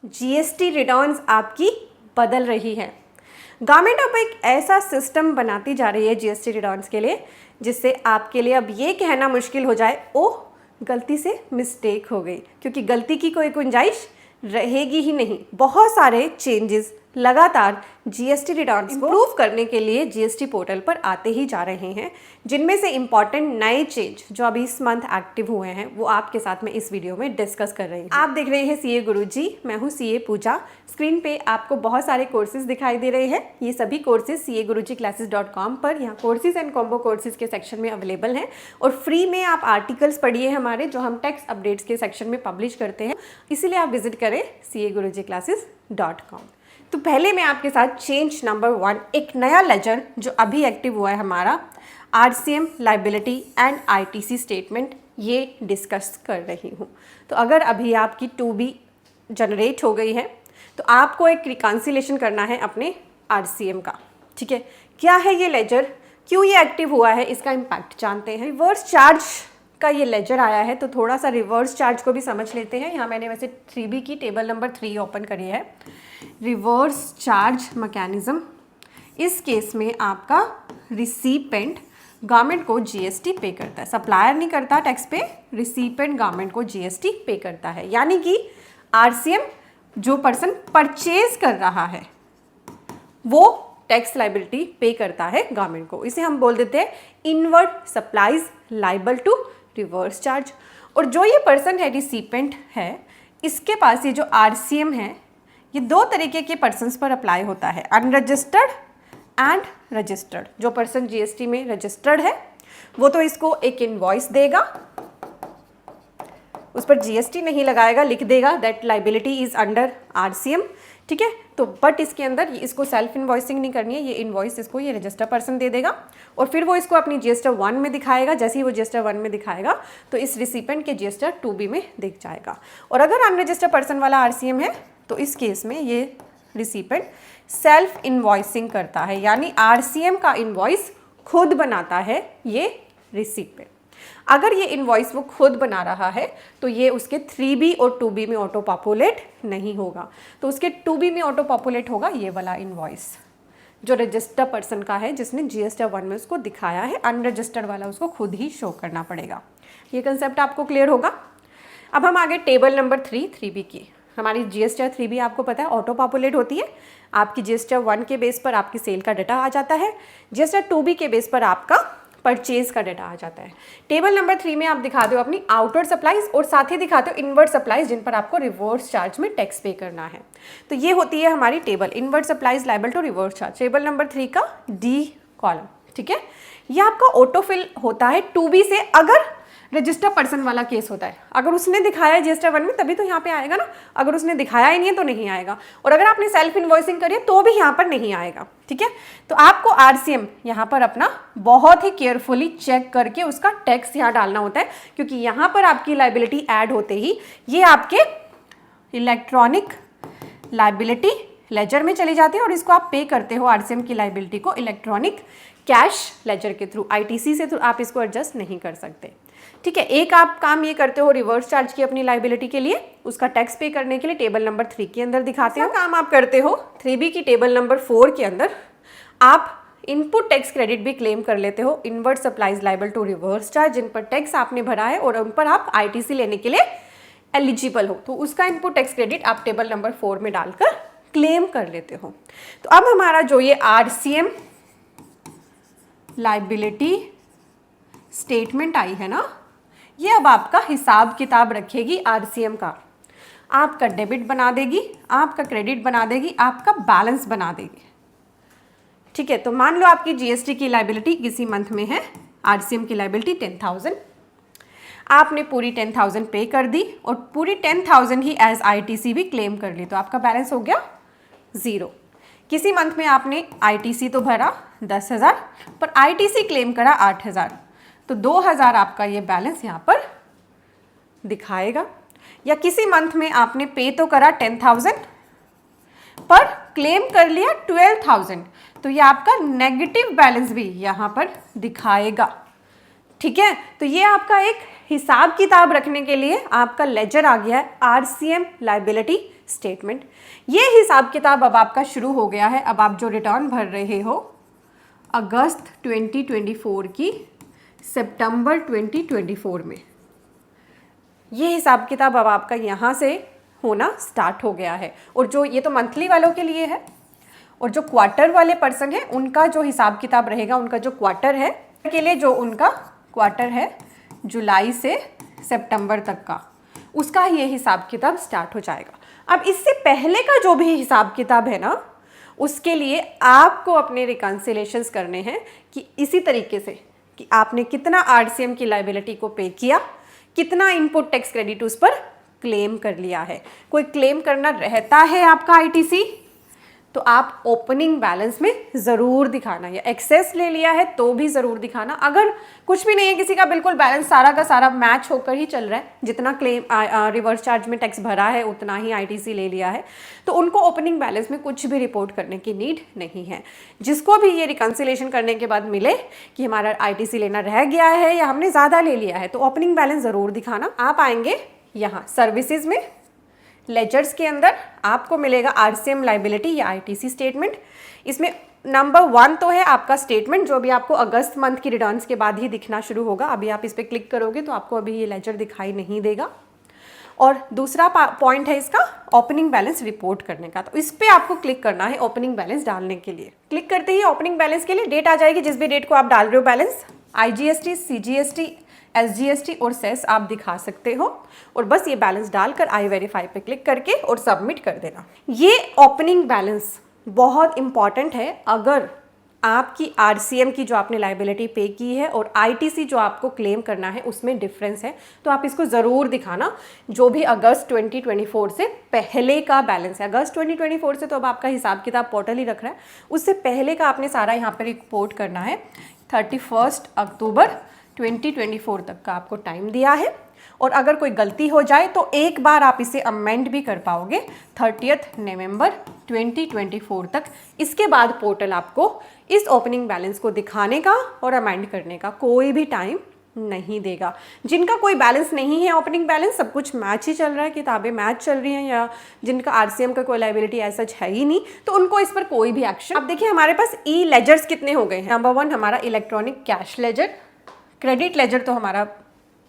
GST returns आपकी बदल रही है। गवर्नमेंट अब एक ऐसा सिस्टम बनाती जा रही है जीएसटी रिटर्न्स के लिए जिससे आपके लिए अब ये कहना मुश्किल हो जाए ओह गलती से मिस्टेक हो गई, क्योंकि गलती की कोई गुंजाइश रहेगी ही नहीं। बहुत सारे चेंजेस लगातार जीएसटी रिटर्न्स को इम्प्रूव करने के लिए जीएसटी पोर्टल पर आते ही जा रहे हैं, जिनमें से इंपॉर्टेंट नए चेंज जो अभी इस मंथ एक्टिव हुए हैं वो आपके साथ में इस वीडियो में डिस्कस कर रही हूँ। आप देख रहे हैं सीए गुरुजी, मैं हूँ सीए पूजा। स्क्रीन पे आपको बहुत सारे कोर्सेज दिखाई दे रहे हैं। ये सभी कोर्सेज CAGurujiClasses.com पर यहाँ कोर्सेज एंड कॉम्बो कोर्सेज के सेक्शन में अवेलेबल हैं और फ्री में आप आर्टिकल्स पढ़िए हमारे, जो हम टेक्स्ट अपडेट्स के सेक्शन में पब्लिश करते हैं। इसीलिए आप विजिट करें CAGurujiClasses.com। तो पहले मैं आपके साथ चेंज नंबर 1, एक नया लेजर जो अभी एक्टिव हुआ है हमारा, RCM liability and ITC statement, ये डिस्कस कर रही हूँ। तो अगर अभी आपकी 2B जनरेट हो गई है तो आपको एक रिकॉन्सिलेशन करना है अपने RCM का। ठीक है, क्या है ये लेजर, क्यों ये एक्टिव हुआ है, इसका इम्पैक्ट जानते हैं। रिवर्स चार्ज का ये लेजर आया है तो थोड़ा सा रिवर्स चार्ज को भी समझ लेते हैं। यहाँ मैंने वैसे 3B की टेबल नंबर 3 ओपन करी है। रिवर्स चार्ज मैकेनिज्म, इस केस में आपका रिसीपेंट गवर्नमेंट को जीएसटी पे करता है, सप्लायर नहीं करता टैक्स पे, रिसीपेंट गवर्नमेंट को जीएसटी पे करता है। यानी कि आरसीएम जो पर्सन परचेज कर रहा है वो टैक्स लाइबिलिटी पे करता है गवर्नमेंट को। इसे हम बोल देते हैं inward supplies liable to reverse charge. और जो ये पर्सन है रिसीपेंट है, इसके पास ये जो आरसीएम है ये 2 तरीके के पर्सन्स पर अप्लाई होता है, अनरजिस्टर्ड एंड रजिस्टर्ड। जो पर्सन जीएसटी में रजिस्टर्ड है वो तो इसको एक इनवॉइस देगा, उस पर जीएसटी नहीं लगाएगा, लिख देगा that liability is under RCM. ठीक है, तो बट इसके अंदर इसको सेल्फ इनवॉइसिंग नहीं करनी है, ये इनवॉइस इसको ये रजिस्टर पर्सन दे देगा और फिर वो इसको अपनी जीएसटी 1 में दिखाएगा। जैसे ही वो जीएसटी 1 में दिखाएगा तो इस रिसिपेंट के जीएसटी 2B में दिख जाएगा। और अगर अनरजिस्टर्ड पर्सन वाला आरसीएम है तो इस केस में ये रिसिपेंट सेल्फ इनवॉइसिंग करता है, यानी आरसीएम का इनवॉइस खुद बनाता है ये रिसिपेंट। अगर ये इनवॉइस वो खुद बना रहा है तो ये उसके 3B और 2B में ऑटो पॉपुलेट नहीं होगा, तो उसके 2B में ऑटो पॉपुलेट होगा ये वाला इनवॉइस जो रजिस्टर पर्सन का है, जिसने जीएसटी 1 में उसको दिखाया है। अनरजिस्टर्ड वाला उसको खुद ही शो करना पड़ेगा। ये कंसेप्ट आपको क्लियर होगा। अब हम आगे टेबल नंबर 3 की। हमारी जीएसटी 3B आपको पता है ऑटो पॉपुलेट होती है। आपकी जीएसटी 1 के बेस पर आपकी सेल का डाटा आ जाता है, जीएसटी 2B के बेस पर आपका परचेज का डाटा आ जाता है। टेबल नंबर 3 में आप दिखाते हो अपनी आउटवर्ड सप्लाईज और साथ ही दिखाते हो इनवर्ड सप्लाईज जिन पर आपको रिवर्स चार्ज में टैक्स पे करना है। तो ये होती है हमारी table, inward supplies liable to reverse charge, table number 3 का D कॉलम। ठीक है, ये आपका ऑटोफिल होता है 2B से अगर रजिस्टर पर्सन वाला केस होता है। अगर उसने दिखाया है जीएसटी 1 में तभी तो यहाँ पे आएगा ना, अगर उसने दिखाया ही नहीं है तो नहीं आएगा। और अगर आपने सेल्फ इनवॉइसिंग करी है तो भी यहाँ पर नहीं आएगा। ठीक है, तो आपको आरसीएम यहाँ पर अपना बहुत ही केयरफुली चेक करके उसका टैक्स यहाँ डालना होता है, क्योंकि यहाँ पर आपकी लाइबिलिटी ऐड होते ही ये आपके इलेक्ट्रॉनिक लाइबिलिटी लेजर में चली जाती है और इसको आप पे करते हो आरसीएम की लाइबिलिटी को इलेक्ट्रॉनिक कैश लेजर के थ्रू। आईटीसी से आप इसको एडजस्ट नहीं कर सकते। ठीक है, एक आप काम ये करते हो रिवर्स चार्ज की अपनी लाइबिलिटी के लिए, उसका टैक्स पे करने के लिए टेबल नंबर 3 के अंदर दिखाते हो। काम आप करते हो 3B की टेबल नंबर 4 के अंदर, आप इनपुट टैक्स क्रेडिट भी क्लेम कर लेते हो, inward supplies liable to reverse charge, जिन पर टैक्स आपने भरा है और उन पर आप आईटीसी लेने के लिए एलिजिबल हो, तो उसका इनपुट टैक्स क्रेडिट आप टेबल नंबर 4 में डालकर क्लेम कर लेते हो। तो अब हमारा जो ये आरसीएम लाइबिलिटी स्टेटमेंट आई है ना, ये अब आपका हिसाब किताब रखेगी आरसीएम का, आपका डेबिट बना देगी, आपका क्रेडिट बना देगी, आपका बैलेंस बना देगी। ठीक है, तो मान लो आपकी जीएसटी की लाइबिलिटी किसी मंथ में है, आरसीएम की लाइबिलिटी 10,000, आपने पूरी 10,000 पे कर दी और पूरी 10,000 ही एज आईटीसी भी क्लेम कर ली, तो आपका बैलेंस हो गया 0। किसी मंथ में आपने आईटीसी तो भरा 10,000 पर आईटीसी क्लेम करा 8,000, तो 2,000 आपका ये बैलेंस यहाँ पर दिखाएगा। या किसी मंथ में आपने पे तो करा 10,000 पर क्लेम कर लिया 12,000, तो ये आपका नेगेटिव बैलेंस भी यहाँ पर दिखाएगा। ठीक है, तो ये आपका एक हिसाब किताब रखने के लिए आपका लेजर आ गया है आरसीएम लाइबिलिटी स्टेटमेंट। ये हिसाब किताब अब आपका शुरू हो गया है। अब आप जो रिटर्न भर रहे हो अगस्त 2024 की सितंबर 2024 में, ये हिसाब किताब अब आपका यहाँ से होना स्टार्ट हो गया है। और जो ये तो मंथली वालों के लिए है, और जो क्वार्टर वाले पर्सन है उनका जो हिसाब किताब रहेगा, उनका जो क्वार्टर है के लिए, जो उनका क्वार्टर है जुलाई से सितंबर तक का, उसका ये हिसाब किताब स्टार्ट हो जाएगा। अब इससे पहले का जो भी हिसाब किताब है ना, उसके लिए आपको अपने रिकन्सिलेशंस करने हैं कि इसी तरीके से कि आपने कितना आरसीएम की लायबिलिटी को पे किया, कितना इनपुट टैक्स क्रेडिट उस पर क्लेम कर लिया है। कोई क्लेम करना रहता है आपका आईटीसी, तो आप ओपनिंग बैलेंस में ज़रूर दिखाना, या एक्सेस ले लिया है तो भी ज़रूर दिखाना। अगर कुछ भी नहीं है, किसी का बिल्कुल बैलेंस सारा का सारा मैच होकर ही चल रहा है, जितना क्लेम रिवर्स चार्ज में टैक्स भरा है उतना ही आईटीसी ले लिया है, तो उनको ओपनिंग बैलेंस में कुछ भी रिपोर्ट करने की नीड नहीं है। जिसको भी ये रिकन्सिलेशन करने के बाद मिले कि हमारा आईटीसी लेना रह गया है या हमने ज़्यादा ले लिया है, तो ओपनिंग बैलेंस ज़रूर दिखाना। आप आएंगे यहाँ सर्विसेज में, लेजर्स के अंदर आपको मिलेगा आरसीएम लायबिलिटी या आईटीसी स्टेटमेंट। इसमें नंबर 1 तो है आपका स्टेटमेंट, जो भी आपको अगस्त मंथ की रिटर्न्स के बाद ही दिखना शुरू होगा। अभी आप इस पर क्लिक करोगे तो आपको अभी ये लेजर दिखाई नहीं देगा। और दूसरा पॉइंट है इसका ओपनिंग बैलेंस रिपोर्ट करने का, तो इस पर आपको क्लिक करना है ओपनिंग बैलेंस डालने के लिए। क्लिक करते ही ओपनिंग बैलेंस के लिए डेट आ जाएगी, जिस भी डेट को आप डाल रहे हो बैलेंस। आईजीएसटी, सीजीएसटी, एसजीएसटी और सेस आप दिखा सकते हो, और बस ये बैलेंस डालकर आई वेरीफाई पे क्लिक करके और सबमिट कर देना। ये ओपनिंग बैलेंस बहुत इंपॉर्टेंट है। अगर आपकी आरसीएम की जो आपने लायबिलिटी पे की है और आईटीसी जो आपको क्लेम करना है उसमें डिफरेंस है, तो आप इसको ज़रूर दिखाना। जो भी अगस्त 2024 से पहले का बैलेंस है, अगस्त 2024 से तो अब आपका हिसाब किताब पोर्टल ही रख रहा है, उससे पहले का आपने सारा यहाँ पर रिपोर्ट करना है। 31 अक्टूबर 2024 तक का आपको टाइम दिया है, और अगर कोई गलती हो जाए तो एक बार आप इसे अमेंड भी कर पाओगे 30 नवंबर 2024 तक। इसके बाद पोर्टल आपको इस ओपनिंग बैलेंस को दिखाने का और अमेंड करने का कोई भी टाइम नहीं देगा। जिनका कोई बैलेंस नहीं है, ओपनिंग बैलेंस सब कुछ मैच ही चल रहा है, किताबें मैच चल रही हैं, या जिनका आरसीएम का कोई लायबिलिटी ऐसा है ही नहीं, तो उनको इस पर कोई भी एक्शन। अब देखिए हमारे पास ई लेजर्स कितने हो गए हैं। नंबर 1 हमारा electronic cash ledger. Credit laser तो हमारा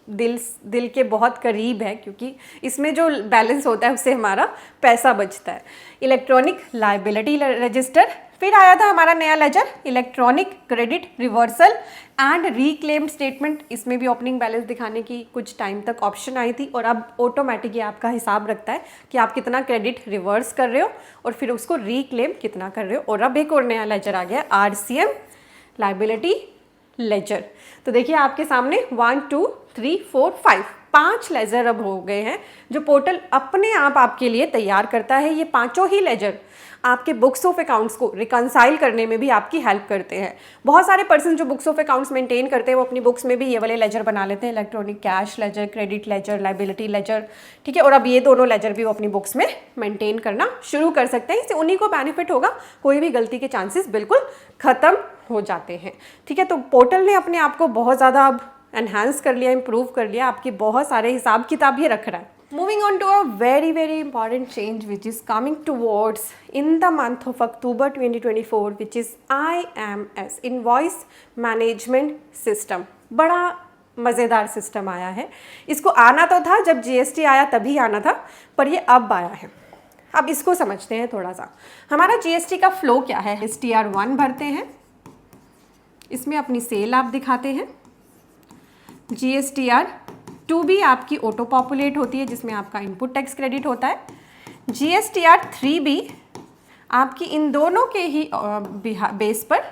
दिल के बहुत करीब है, क्योंकि इसमें जो बैलेंस होता है उससे हमारा पैसा बचता है। इलेक्ट्रॉनिक लायबिलिटी रजिस्टर, फिर आया था हमारा नया ledger electronic credit reversal and reclaim statement. इसमें भी ओपनिंग बैलेंस दिखाने की कुछ टाइम तक ऑप्शन आई थी, और अब ऑटोमेटिक ये आपका हिसाब रखता है कि आप कितना क्रेडिट रिवर्स कर रहे हो और फिर उसको रीक्लेम कितना कर रहे हो। और अब एक और नया लेजर आ गया आरसीएम लायबिलिटी लेजर। तो देखिए आपके सामने 1 2 3 4 5 लेजर अब हो गए हैं, जो पोर्टल अपने आप आपके लिए तैयार करता है। ये पांचों ही लेजर आपके बुक्स ऑफ अकाउंट्स को रिकंसाइल करने में भी आपकी हेल्प करते हैं। बहुत सारे पर्सन जो बुक्स ऑफ अकाउंट्स मेंटेन करते हैं वो अपनी बुक्स में भी ये वाले लेजर बना लेते हैं, electronic cash ledger, credit ledger, liability ledger, ठीक है। और अब ये दोनों लेजर भी वो अपनी बुक्स में मेंटेन करना शुरू कर सकते हैं। इससे उन्हीं को बेनिफिट होगा, कोई भी गलती के चांसेस बिल्कुल खत्म हो जाते हैं, ठीक है। तो पोर्टल ने अपने आप को बहुत ज़्यादा अब एनहांस कर लिया, इम्प्रूव कर लिया, आपके बहुत सारे हिसाब किताब ये रख रहा है। Moving on to a very important change which is coming towards in the month of October 2024, which is IMS, Invoice Management System। बड़ा मज़ेदार सिस्टम आया है। इसको आना तो था जब जीएसटी आया तभी आना था, पर ये अब आया है। अब इसको समझते हैं थोड़ा सा। हमारा जीएसटी का फ्लो क्या है। STR1 भरते हैं, इसमें अपनी सेल आप दिखाते हैं। GSTR2 भी आपकी ऑटो पॉपुलेट होती है, जिसमें आपका इनपुट टैक्स क्रेडिट होता है। GSTR3 भी आपकी इन दोनों के ही बेस पर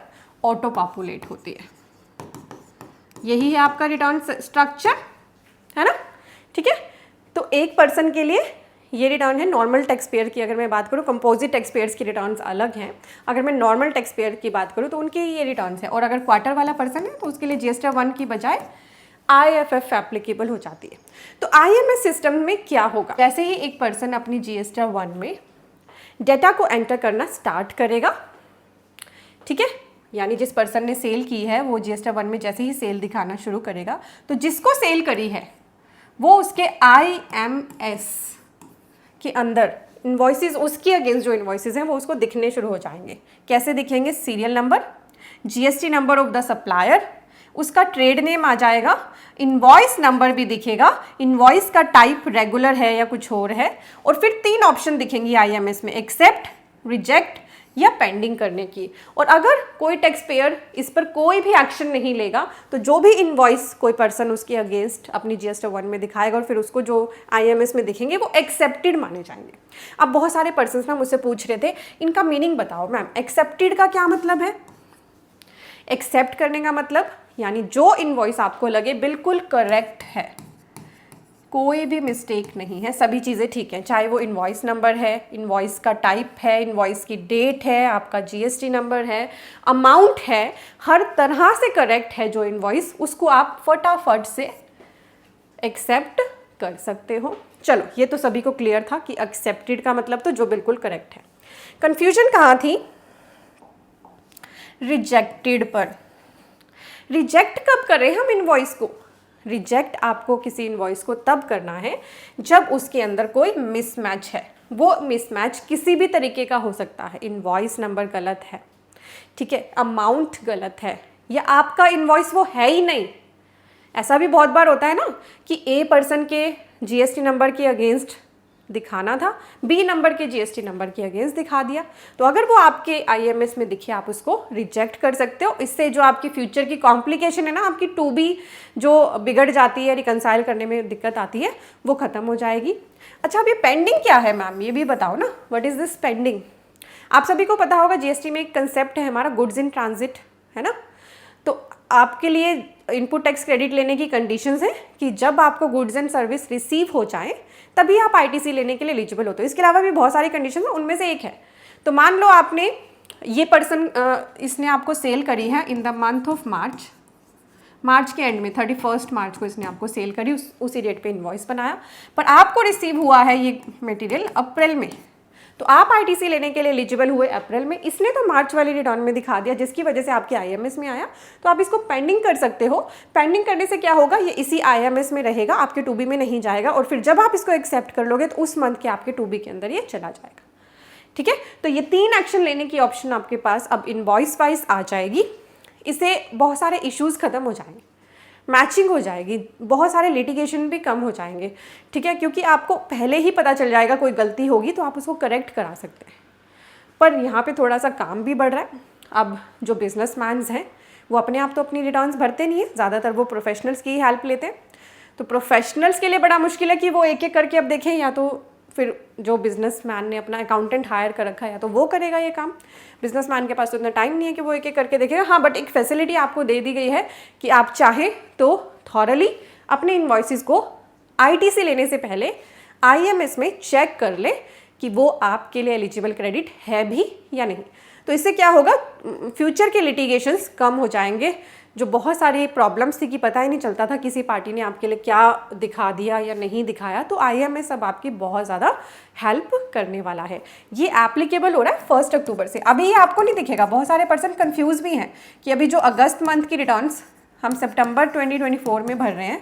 ऑटो पॉपुलेट होती है। यही है आपका रिटर्न स्ट्रक्चर, है ना, ठीक है। तो एक पर्सन के लिए ये रिटर्न है नॉर्मल टैक्स पेयर की। अगर मैं बात करूँ, कंपोजिट टैक्स पेयर्स की रिटर्न्स अलग हैं। अगर मैं नॉर्मल टैक्स पेयर की बात करूँ तो उनके ये रिटर्न्स हैं। और अगर क्वार्टर वाला पर्सन है तो उसके लिए GSTR1 की बजाय IFF एप्लीकेबल हो जाती है। तो IMS सिस्टम में क्या होगा, जैसे ही एक पर्सन अपनी GSTR1 में डेटा को एंटर करना स्टार्ट करेगा, ठीक है, यानी जिस पर्सन ने सेल की है वो GSTR1 में जैसे ही सेल दिखाना शुरू करेगा, तो जिसको सेल करी है वो उसके IMS के अंदर इन्वॉइसेस उसके अगेंस्ट जो इन्वॉइसेस हैं वो उसको दिखने शुरू हो जाएंगे। कैसे दिखेंगे? Serial number, GST number of the supplier, उसका ट्रेड नेम आ जाएगा, इनवॉइस नंबर भी दिखेगा, इनवॉइस का टाइप रेगुलर है या कुछ और है, और फिर 3 ऑप्शन दिखेंगी आईएमएस में, एक्सेप्ट, रिजेक्ट या पेंडिंग करने की। और अगर कोई टैक्स पेयर इस पर कोई भी एक्शन नहीं लेगा तो जो भी इनवॉइस कोई पर्सन उसके अगेंस्ट अपनी GST-1 में दिखाएगा और फिर उसको जो आईएमएस में दिखेंगे वो एक्सेप्टेड माने जाएंगे। अब बहुत सारे पर्सन्स ना मुझसे पूछ रहे थे इनका मीनिंग बताओ मैम, एक्सेप्टेड का क्या मतलब है? एक्सेप्ट करने का मतलब यानी जो इनवॉइस आपको लगे बिल्कुल करेक्ट है, कोई भी मिस्टेक नहीं है, सभी चीज़ें ठीक हैं, चाहे वो इनवॉइस नंबर है, इनवॉइस का टाइप है, इनवॉइस की डेट है, आपका जीएसटी नंबर है, अमाउंट है, हर तरह से करेक्ट है जो इनवॉइस, उसको आप फटाफट से एक्सेप्ट कर सकते हो। चलो ये तो सभी को क्लियर था कि एक्सेप्टेड का मतलब तो जो बिल्कुल करेक्ट है। कंफ्यूजन कहाँ थी? रिजेक्टेड पर। रिजेक्ट कब करें हम इनवॉइस को? रिजेक्ट आपको किसी इनवॉइस को तब करना है जब उसके अंदर कोई मिसमैच है। वो मिसमैच किसी भी तरीके का हो सकता है, इनवॉइस नंबर गलत है, ठीक है, अमाउंट गलत है, या आपका इनवॉइस वो है ही नहीं। ऐसा भी बहुत बार होता है ना कि ए पर्सन के जीएसटी नंबर के अगेंस्ट दिखाना था, बी नंबर के जीएसटी नंबर के अगेंस्ट दिखा दिया। तो अगर वो आपके आईएमएस में दिखे आप उसको रिजेक्ट कर सकते हो। इससे जो आपकी फ्यूचर की कॉम्प्लिकेशन है ना, आपकी टू बी जो बिगड़ जाती है, रिकंसाइल करने में दिक्कत आती है, वो खत्म हो जाएगी। अच्छा, अब ये पेंडिंग क्या है मैम, ये भी बताओ ना, व्हाट इज दिस पेंडिंग? आप सभी को पता होगा जीएसटी में एक कंसेप्ट है हमारा गुड्स इन ट्रांजिट, है ना। तो आपके लिए इनपुट टैक्स क्रेडिट लेने की कंडीशंस है कि जब आपको गुड्स एंड सर्विस रिसीव हो जाए तभी आप आईटीसी लेने के लिए एलिजिबल होते हो। इसके अलावा भी बहुत सारी कंडीशन है, उनमें से एक है। तो मान लो आपने ये पर्सन इसने आपको सेल करी है in the month of March के एंड में 31 मार्च को इसने आपको सेल करी, उसी डेट पे इनवॉइस बनाया, पर आपको रिसीव हुआ है ये मटेरियल अप्रैल में। तो आप आईटीसी लेने के लिए एलिजिबल हुए अप्रैल में, इसने तो मार्च वाली रिटर्न में दिखा दिया जिसकी वजह से आपके आईएमएस में आया, तो आप इसको पेंडिंग कर सकते हो। पेंडिंग करने से क्या होगा, ये इसी आईएमएस में रहेगा, आपके टू बी में नहीं जाएगा, और फिर जब आप इसको एक्सेप्ट कर लोगे तो उस मंथ के आपके टू बी के अंदर ये चला जाएगा। ठीक है, तो ये 3 एक्शन लेने की ऑप्शन आपके पास अब इनवॉइस वाइज आ जाएगी। इससे बहुत सारे इश्यूज खत्म हो जाएंगे, मैचिंग हो जाएगी, बहुत सारे लिटिगेशन भी कम हो जाएंगे। ठीक है, क्योंकि आपको पहले ही पता चल जाएगा कोई गलती होगी तो आप उसको करेक्ट करा सकते हैं। पर यहाँ पे थोड़ा सा काम भी बढ़ रहा है। अब जो बिजनेसमैन्स हैं वो अपने आप तो अपनी रिटर्न्स भरते नहीं है, ज़्यादातर वो प्रोफेशनल्स की ही हेल्प लेते हैं। तो प्रोफेशनल्स के लिए बड़ा मुश्किल है कि वो एक एक करके अब देखें, या तो फिर जो बिजनेसमैन ने अपना अकाउंटेंट हायर कर रखा है या तो वो करेगा ये काम। बिजनेसमैन के पास तो इतना टाइम नहीं है कि वो एक एक करके देखेगा। हाँ, बट एक फैसिलिटी आपको दे दी गई है कि आप चाहें तो थॉरली अपने इनवॉइसेस को आईटीसी लेने से पहले आईएमएस में चेक कर ले कि वो आपके लिए एलिजिबल क्रेडिट है भी या नहीं। तो इससे क्या होगा, फ्यूचर के लिटिगेशंस कम हो जाएंगे। जो बहुत सारी प्रॉब्लम्स थी कि पता ही नहीं चलता था किसी पार्टी ने आपके लिए क्या दिखा दिया या नहीं दिखाया, तो आईएमएस अब आपकी बहुत ज़्यादा हेल्प करने वाला है। ये एप्लीकेबल हो रहा है 1 अक्टूबर से। अभी ये आपको नहीं दिखेगा, बहुत सारे पर्सन कंफ्यूज भी हैं कि अभी जो अगस्त मंथ की रिटर्न्स हम सितंबर 2024 में भर रहे हैं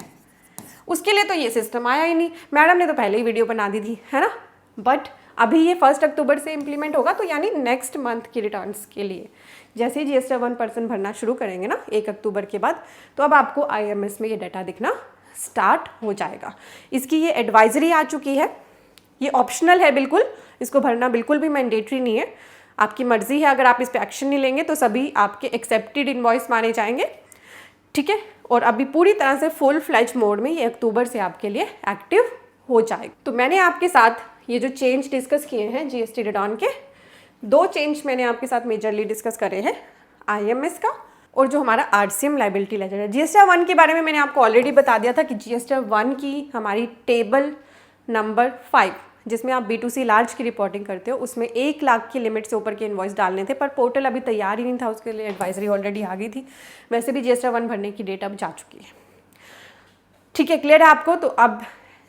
उसके लिए तो ये सिस्टम आया ही नहीं। मैडम ने तो पहले ही वीडियो बना दी थी, है ना। बट अभी ये 1 अक्टूबर से इम्प्लीमेंट होगा, तो यानी नेक्स्ट मंथ की रिटर्न्स के लिए जैसे ही GST-1 पर्सन भरना शुरू करेंगे ना 1 अक्टूबर के बाद, तो अब आपको आईएमएस में ये डाटा दिखना स्टार्ट हो जाएगा। इसकी ये एडवाइजरी आ चुकी है, ये ऑप्शनल है बिल्कुल, इसको भरना बिल्कुल भी मैंडेटरी नहीं है, आपकी मर्जी है। अगर आप इस पर एक्शन नहीं लेंगे तो सभी आपके एक्सेप्टेड इनवॉइस माने जाएंगे। ठीक है, और अभी पूरी तरह से फुल फ्लैज मोड में ये अक्टूबर से आपके लिए एक्टिव हो जाएगा। तो मैंने आपके साथ ये जो चेंज डिस्कस किए हैं जीएसटी रिटर्न के, 2 चेंज मैंने आपके साथ मेजरली डिस्कस करे हैं, आईएमएस का और जो हमारा आरसीएम लाइबिलिटी लेजर है। GST-1 के बारे में मैंने आपको ऑलरेडी बता दिया था कि GST-1 की हमारी टेबल नंबर 5 जिसमें आप B2C लार्ज की रिपोर्टिंग करते हो, उसमें 1 लाख की लिमिट से ऊपर के इनवॉइस डालने थे, पर पोर्टल अभी तैयार ही नहीं था, उसके लिए एडवाइजरी ऑलरेडी आ गई थी। वैसे भी GST-1 भरने की डेट अब जा चुकी है। ठीक है, क्लियर है आपको। तो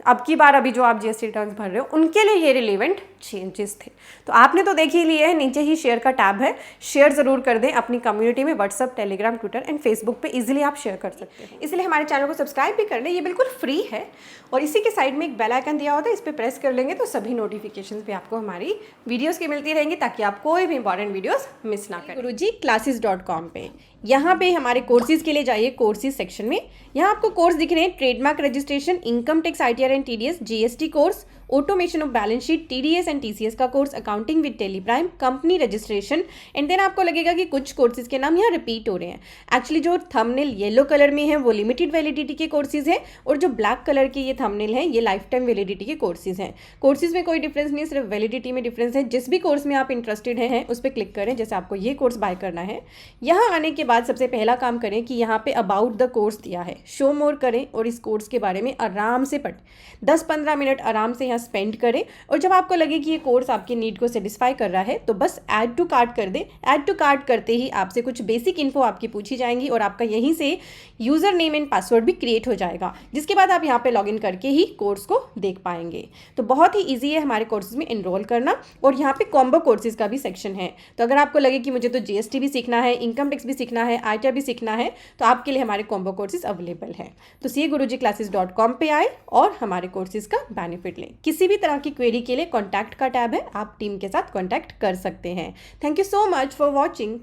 अब की बार अभी जो आप जीएसटी रिटर्न्स भर रहे हो उनके लिए ये रिलेवेंट चेंजेस थे। तो आपने तो देख ही लिए है, नीचे ही शेयर का टैब है, शेयर ज़रूर कर दें अपनी कम्युनिटी में, WhatsApp, Telegram, Twitter and Facebook पे इजीली आप शेयर कर सकते हैं। इसलिए हमारे चैनल को सब्सक्राइब भी कर लें, ये बिल्कुल फ्री है। और इसी के साइड में एक बेल आइकन दिया होता है, इस पर प्रेस कर लेंगे तो सभी नोटिफिकेशंस भी आपको हमारी वीडियोस की मिलती रहेंगी, ताकि आप कोई भी इंपॉर्टेंट वीडियोस मिस ना करें। गुरुजी classes.com पे यहाँ पे हमारे कोर्सेज के लिए जाइए, कोर्सेज सेक्शन में यहाँ आपको कोर्स दिख रहे हैं, trademark registration, income tax, ITR and TDS, GST course, automation of balance sheet, TDS and TCS का course, accounting with Tally Prime, company registration. And then आपको लगेगा कि कुछ कोर्सेज के नाम यहाँ रिपीट हो रहे हैं। एक्चुअली जो थंबनेल येलो कलर में है वो लिमिटेड वैलिडिटी के कोर्सेज हैं, और जो ब्लैक कलर के ये थंबनेल है ये लाइफ टाइम वैलिडिटी के कोर्सेज हैं। कोर्सेज में कोई डिफरेंस नहीं, सिर्फ वैलिडिटी में डिफरेंस है। जिस भी कोर्स में आप इंटरेस्टेड हैं उस पर क्लिक करें, जैसे आपको ये कोर्स बाय करना है। यहाँ आने के बाद सबसे पहला काम करें कि यहाँ पे अबाउट द कोर्स दिया है, शो मोर करें और इस कोर्स के बारे में आराम से पढ़ें। 10-15 मिनट आराम से यहाँ स्पेंड करें, और जब आपको लगे कि ये कोर्स आपकी नीड को सेटिस्फाई कर रहा है तो बस ऐड टू कार्ट कर दें। ऐड टू कार्ट करते ही आपसे कुछ बेसिक इन्फो आपकी पूछी जाएंगी, और आपका यहीं से यूज़र नेम एंड पासवर्ड भी क्रिएट हो जाएगा, जिसके बाद आप यहाँ पे लॉगिन करके ही कोर्स को देख पाएंगे। तो बहुत ही ईजी है हमारे कोर्सेज में इनरोल करना। और यहाँ पे कॉम्बो कोर्सेज का भी सेक्शन है, तो अगर आपको लगे कि मुझे तो GST भी सीखना है, इनकम टैक्स भी सीखना है, ITR भी सीखना है, तो आपके लिए हमारे कॉम्बो कोर्सेज अवेलेबल हैं। तो CA-Guruji-Classes.com पे आए और हमारे कोर्सेज का बेनिफिट लें। किसी भी तरह की क्वेरी के लिए कॉन्टैक्ट का टैब है, आप टीम के साथ कॉन्टैक्ट कर सकते हैं। Thank you so much for watching.